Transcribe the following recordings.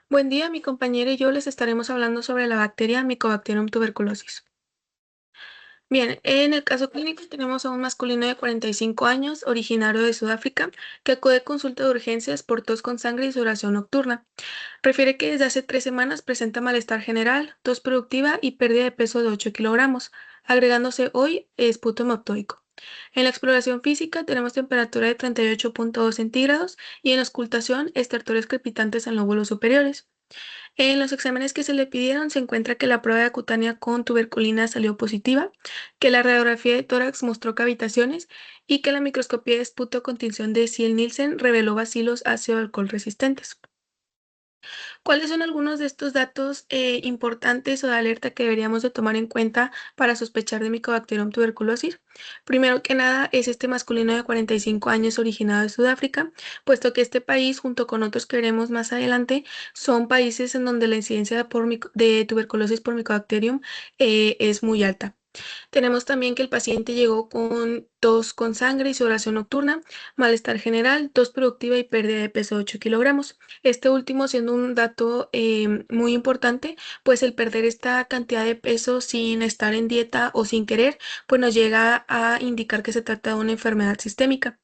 Buen día, mi compañera y yo les estaremos hablando sobre la bacteria Mycobacterium tuberculosis. Bien, en el caso clínico tenemos a un masculino de 45 años, originario de Sudáfrica, que acude a consulta de urgencias por tos con sangre y sudoración nocturna. Refiere que desde hace 3 semanas presenta malestar general, tos productiva y pérdida de peso de 8 kilogramos, agregándose hoy esputo hemoptóico. En la exploración física tenemos temperatura de 38,2 centígrados y en la auscultación estertores crepitantes en lóbulos superiores. En los exámenes que se le pidieron se encuentra que la prueba cutánea con tuberculina salió positiva, que la radiografía de tórax mostró cavitaciones y que la microscopía de esputo con tinción de Ziel-Nielsen reveló bacilos ácido alcohol resistentes. ¿Cuáles son algunos de estos datos importantes o de alerta que deberíamos de tomar en cuenta para sospechar de Mycobacterium tuberculosis? Primero que nada es este masculino de 45 años originado de Sudáfrica, puesto que este país, junto con otros que veremos más adelante, son países en donde la incidencia de tuberculosis por Mycobacterium es muy alta. Tenemos también que el paciente llegó con tos con sangre y sudoración nocturna, malestar general, tos productiva y pérdida de peso de 8 kilogramos. Este último siendo un dato muy importante, pues el perder esta cantidad de peso sin estar en dieta o sin querer, pues nos llega a indicar que se trata de una enfermedad sistémica.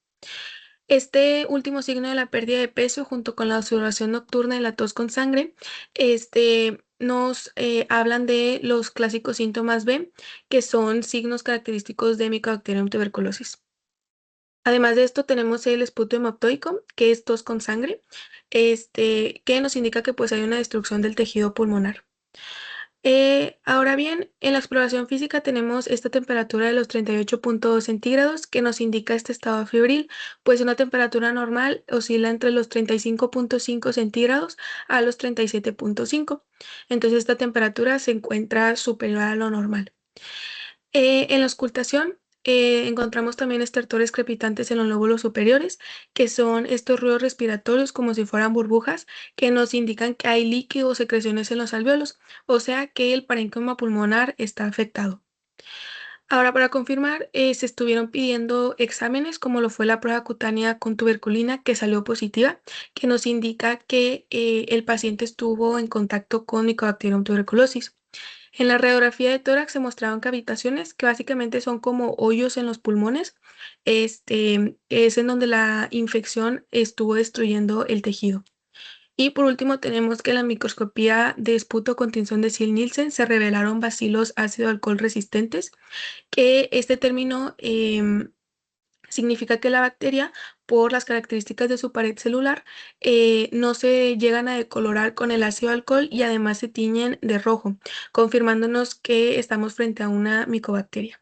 Este último signo de la pérdida de peso, junto con la sudoración nocturna y la tos con sangre, nos hablan de los clásicos síntomas B, que son signos característicos de Mycobacterium tuberculosis. Además de esto, tenemos el esputo hemoptóico, que es tos con sangre, que nos indica que pues hay una destrucción del tejido pulmonar. Ahora bien, en la exploración física tenemos esta temperatura de los 38,2 centígrados que nos indica este estado febril, pues una temperatura normal oscila entre los 35,5 centígrados a los 37,5. Entonces esta temperatura se encuentra superior a lo normal. En la auscultación encontramos también estertores crepitantes en los lóbulos superiores, que son estos ruidos respiratorios como si fueran burbujas, que nos indican que hay líquido o secreciones en los alvéolos, o sea que el parénquima pulmonar está afectado. Ahora, para confirmar, se estuvieron pidiendo exámenes como lo fue la prueba cutánea con tuberculina que salió positiva, que nos indica que el paciente estuvo en contacto con Mycobacterium tuberculosis. En la radiografía de tórax se mostraban cavitaciones que básicamente son como hoyos en los pulmones, es en donde la infección estuvo destruyendo el tejido. Y por último tenemos que en la microscopía de esputo con tinción de Ziel-Nielsen se revelaron bacilos ácido alcohol resistentes, que este término significa que la bacteria, por las características de su pared celular, no se llegan a decolorar con el ácido alcohol y además se tiñen de rojo, confirmándonos que estamos frente a una micobacteria.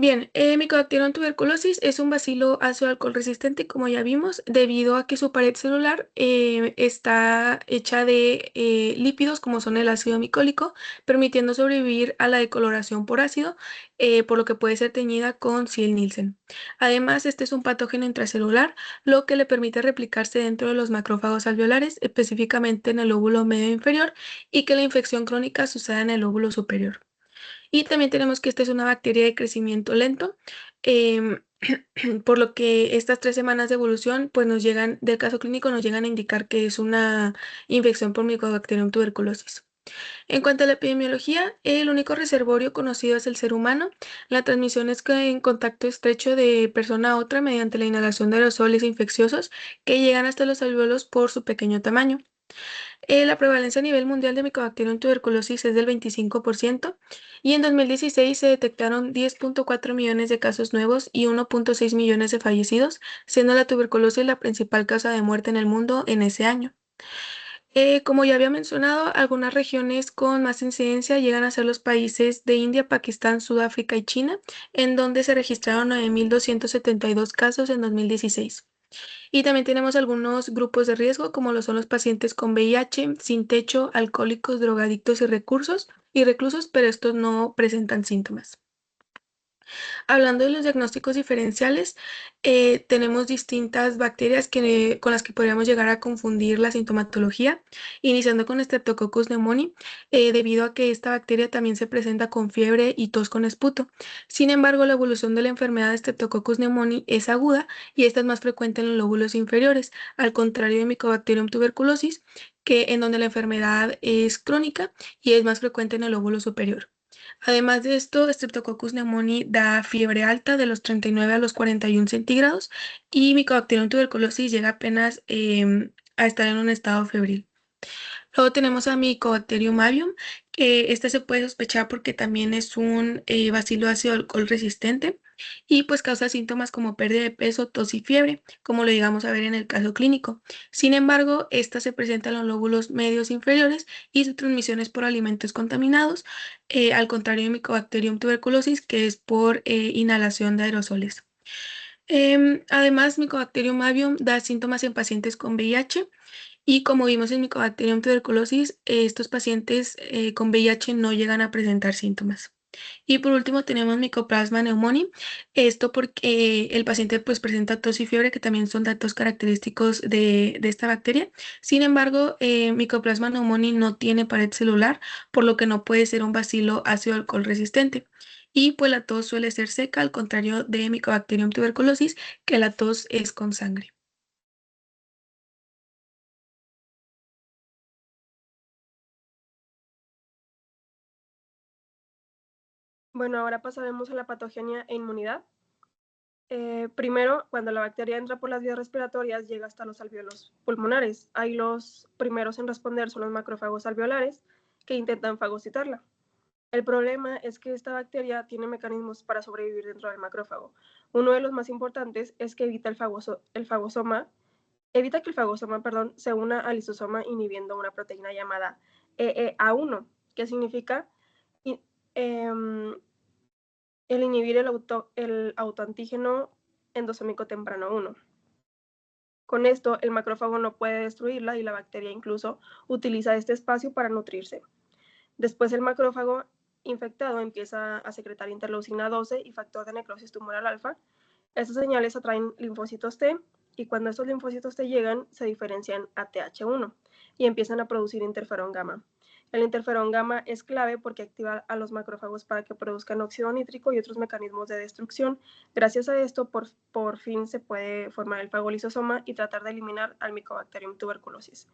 Bien, Mycobacterium tuberculosis es un bacilo ácido alcohol resistente, como ya vimos, debido a que su pared celular está hecha de lípidos, como son el ácido micólico, permitiendo sobrevivir a la decoloración por ácido, por lo que puede ser teñida con Ziel-Nielsen. Además, este es un patógeno intracelular, lo que le permite replicarse dentro de los macrófagos alveolares, específicamente en el lóbulo medio inferior, y que la infección crónica suceda en el lóbulo superior. Y también tenemos que esta es una bacteria de crecimiento lento, em, por lo que estas 3 semanas de evolución, pues nos llegan, del caso clínico, nos llegan a indicar que es una infección por Mycobacterium tuberculosis. En cuanto a la epidemiología, el único reservorio conocido es el ser humano. La transmisión es en contacto estrecho de persona a otra mediante la inhalación de aerosoles infecciosos que llegan hasta los alvéolos por su pequeño tamaño. La prevalencia a nivel mundial de Mycobacterium tuberculosis es del 25% y en 2016 se detectaron 10,4 millones de casos nuevos y 1,6 millones de fallecidos, siendo la tuberculosis la principal causa de muerte en el mundo en ese año. Como ya había mencionado, algunas regiones con más incidencia llegan a ser los países de India, Pakistán, Sudáfrica y China, en donde se registraron 9.272 casos en 2016. Y también tenemos algunos grupos de riesgo, como lo son los pacientes con VIH, sin techo, alcohólicos, drogadictos y reclusos, pero estos no presentan síntomas. Hablando de los diagnósticos diferenciales, tenemos distintas bacterias con las que podríamos llegar a confundir la sintomatología, iniciando con Streptococcus pneumoniae, debido a que esta bacteria también se presenta con fiebre y tos con esputo. Sin embargo, la evolución de la enfermedad de Streptococcus pneumoniae es aguda y esta es más frecuente en los lóbulos inferiores, al contrario de Mycobacterium tuberculosis, que en donde la enfermedad es crónica y es más frecuente en el lóbulo superior. Además de esto, Streptococcus pneumoniae da fiebre alta de los 39 a los 41 centígrados y Mycobacterium tuberculosis llega apenas a estar en un estado febril. Luego tenemos a Mycobacterium avium, que este se puede sospechar porque también es un bacilo ácido alcohol resistente y pues causa síntomas como pérdida de peso, tos y fiebre, como lo llegamos a ver en el caso clínico. Sin embargo, esta se presenta en los lóbulos medios inferiores y su transmisión es por alimentos contaminados, al contrario de Mycobacterium tuberculosis, que es por inhalación de aerosoles. Además, Mycobacterium avium da síntomas en pacientes con VIH y como vimos en Mycobacterium tuberculosis, estos pacientes con VIH no llegan a presentar síntomas. Y por último tenemos Mycoplasma pneumoniae, esto porque el paciente pues presenta tos y fiebre, que también son datos característicos de esta bacteria. Sin embargo, Mycoplasma pneumoniae no tiene pared celular, por lo que no puede ser un bacilo ácido alcohol resistente. Y pues la tos suele ser seca, al contrario de Mycobacterium tuberculosis, que la tos es con sangre. Bueno, ahora pasaremos a la patogenia e inmunidad. Primero, cuando la bacteria entra por las vías respiratorias, llega hasta los alvéolos pulmonares. Ahí los primeros en responder son los macrófagos alveolares, que intentan fagocitarla. El problema es que esta bacteria tiene mecanismos para sobrevivir dentro del macrófago. Uno de los más importantes es que evita que el fagosoma, se una al lisosoma inhibiendo una proteína llamada EEA1, que significa eh, el inhibir el autoantígeno endosómico temprano 1. Con esto, el macrófago no puede destruirla y la bacteria incluso utiliza este espacio para nutrirse. Después, el macrófago infectado empieza a secretar interleucina 12 y factor de necrosis tumoral alfa. Estas señales atraen linfocitos T y cuando estos linfocitos T llegan, se diferencian a TH1 y empiezan a producir interferón gamma. El interferón gamma es clave porque activa a los macrófagos para que produzcan óxido nítrico y otros mecanismos de destrucción. Gracias a esto, por fin se puede formar el fagolisosoma y tratar de eliminar al Mycobacterium tuberculosis.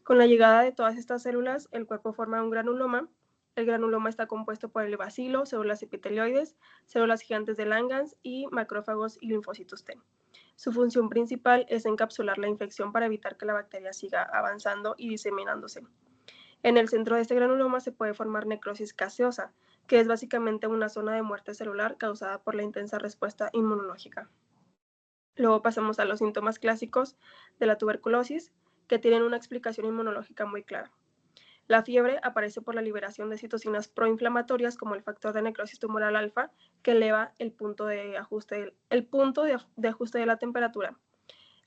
Con la llegada de todas estas células, el cuerpo forma un granuloma. El granuloma está compuesto por el bacilo, células epitelioides, células gigantes de Langhans y macrófagos y linfocitos T. Su función principal es encapsular la infección para evitar que la bacteria siga avanzando y diseminándose. En el centro de este granuloma se puede formar necrosis gaseosa, que es básicamente una zona de muerte celular causada por la intensa respuesta inmunológica. Luego pasamos a los síntomas clásicos de la tuberculosis, que tienen una explicación inmunológica muy clara. La fiebre aparece por la liberación de citocinas proinflamatorias como el factor de necrosis tumoral alfa, que eleva el punto de ajuste de la temperatura.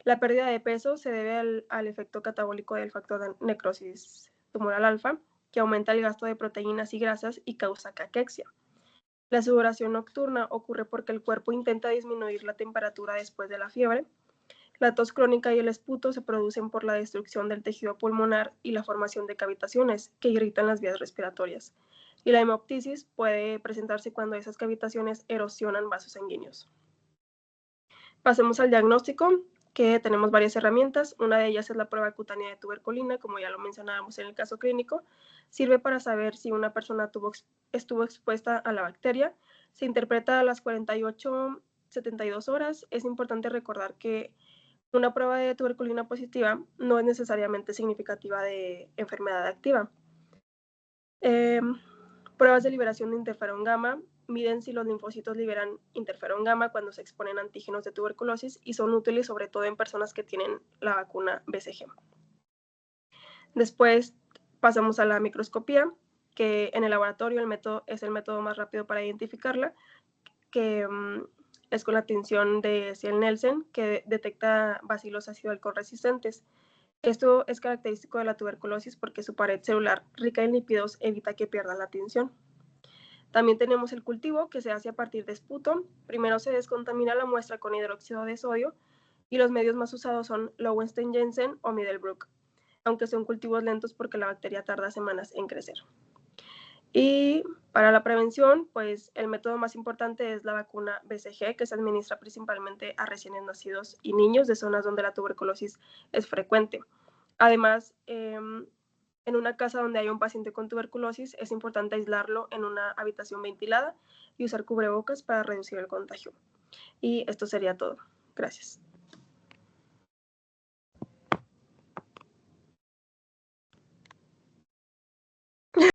La pérdida de peso se debe al efecto catabólico del factor de necrosis tumoral alfa, que aumenta el gasto de proteínas y grasas y causa caquexia. La sudoración nocturna ocurre porque el cuerpo intenta disminuir la temperatura después de la fiebre. La tos crónica y el esputo se producen por la destrucción del tejido pulmonar y la formación de cavitaciones que irritan las vías respiratorias. Y la hemoptisis puede presentarse cuando esas cavitaciones erosionan vasos sanguíneos. Pasemos al diagnóstico, que tenemos varias herramientas. Una de ellas es la prueba cutánea de tuberculina, como ya lo mencionábamos en el caso clínico. Sirve para saber si una persona estuvo expuesta a la bacteria. Se interpreta a las 48-72 horas. Es importante recordar que una prueba de tuberculina positiva no es necesariamente significativa de enfermedad activa. Pruebas de liberación de interferón gamma miden si los linfocitos liberan interferón gamma cuando se exponen a antígenos de tuberculosis y son útiles sobre todo en personas que tienen la vacuna BCG. Después pasamos a la microscopía, que en el laboratorio es el método más rápido para identificarla, que es con la tinción de Ciel-Nielsen, que detecta bacilos ácido alcohol resistentes. Esto es característico de la tuberculosis porque su pared celular rica en lípidos evita que pierda la tinción. También tenemos el cultivo, que se hace a partir de esputo. Primero se descontamina la muestra con hidróxido de sodio y los medios más usados son Lowenstein-Jensen o Middlebrook, aunque son cultivos lentos porque la bacteria tarda semanas en crecer. Y para la prevención, pues el método más importante es la vacuna BCG, que se administra principalmente a recién nacidos y niños de zonas donde la tuberculosis es frecuente. Además, en una casa donde hay un paciente con tuberculosis, es importante aislarlo en una habitación ventilada y usar cubrebocas para reducir el contagio. Y esto sería todo. Gracias.